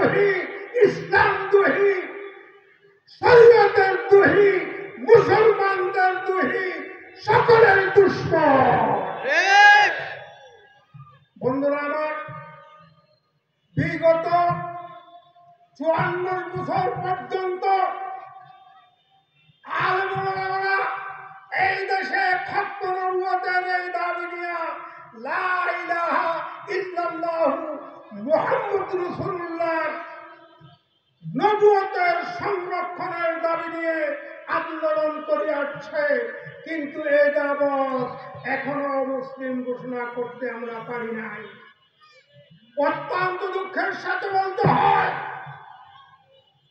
দ্রোহী, ইসলাম দ্রোহী, শরীয়তের দ্রোহী, মুসলমানদের দ্রোহী, সকলের দুশ্মন। বন্ধুরা আমার, বিগত 54 বছর পর্যন্ত আলেমরা এই দেশে খতম নবুয়তের এই দাবি নিয়ে লা ইলাহা ইল্লাল্লাহু মুহাম্মাদুর রাসূলুল্লাহ নবুয়তের সংরক্ষণের দাবি নিয়ে আন্দোলন করে আসছে, কিন্তু এই যাবৎ এখনো মুসলিম ঘোষণা করতে আমরা পারি নাই। অত্যন্ত দুঃখের সাথে বলতে হয়,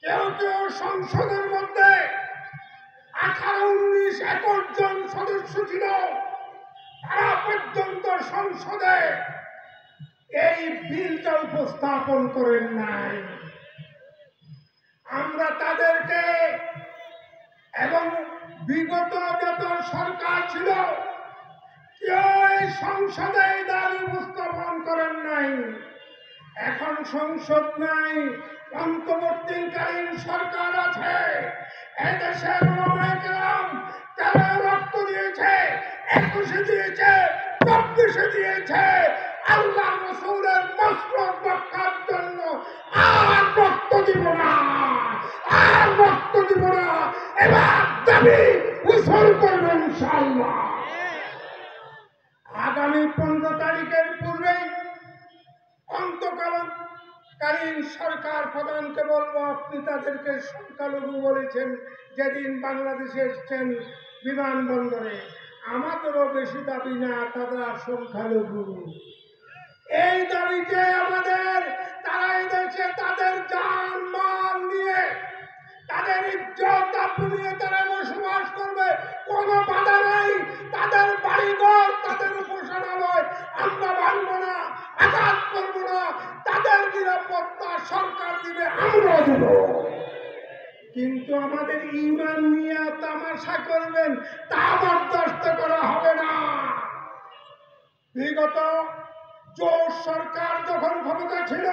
কেউ কেউ সংসদের মধ্যে 18-19 জন সদস্য ছিল, তারা পর্যন্ত সংসদে এই বিলটা উপস্থাপন করেন নাই। আমরা তাদেরকে এবং বিগত যত সরকার ছিল কেউ এই সংসদে এই দাবি উপস্থাপন করেন নাই। এখন সংসদ নাই, অন্তর্বর্তীকালীন সরকার আছে। এদেশের ওলামায়ে-কেরাম তারা রক্ত দিয়েছে, 21-এ দিয়েছে, 24-এ দিয়েছে আল্লাহ রাসূলের মসনদ রক্ষার জন্য। আর রক্ত দিব না, আর রক্ত দিব না। এবার দাবি উসুল করবে ইনশাআল্লাহ। আগামী 15 তারিখের পূর্বেই অন্তর্বর্তীকালীন সরকার প্রধানকে বলবো, আপনি তাদেরকে সংখ্যালঘু বলেছেন যেদিন বাংলাদেশে এসছেন বিমানবন্দরে। আমাদেরও বেশি দাবি না, তারা সংখ্যালঘু। এই দাবিতে আমাদের, তারা এই দেশে তাদের জান মাল নিয়ে, তাদের ইজ্জত আব্রু নিয়ে তারা বসবাস করবে, কোনো বাধা নাই। তাদের বাড়িঘর, তাদের উপাসনালয় আমরা ভাঙব না, আঘাত করবো না। তাদের নিরাপত্তা সরকার দিবে, আমরাও দেব। কিন্তু আমাদের ঈমান নিয়ে তামাশা করবেন, তা বরদাস্ত করা হবে না। বিগত জোট সরকার যখন ক্ষমতা ছিল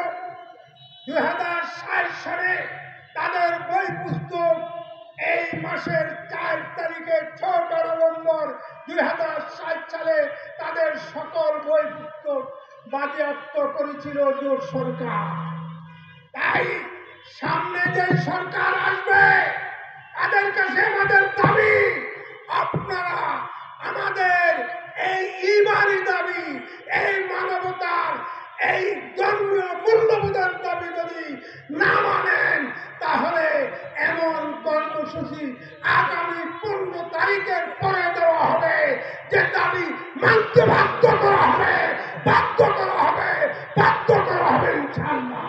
2060 সালে তাদের বই পুস্তক এই মাসের 4 তারিখে 6 নভেম্বর 2060 সালে তাদের সকল বই পুস্তক বাজেয়াপ্ত করেছিল জোট সরকার। তাই সামনে যে সরকার আসবে তাদের কাছে আমাদের দাবি, আপনারা আমাদের এই ঈমানি দাবি, এই মানবতার, এই ধর্মীয় মূল্যবোধের দাবি যদি না মানেন, তাহলে এমন কর্মসূচি আগামী 15 তারিখের পরে দেওয়া হবে, যে দাবি মানতে বাধ্য করা হবে, বাধ্য করা হবে, বাধ্য করা হবে ইনশাআল্লাহ।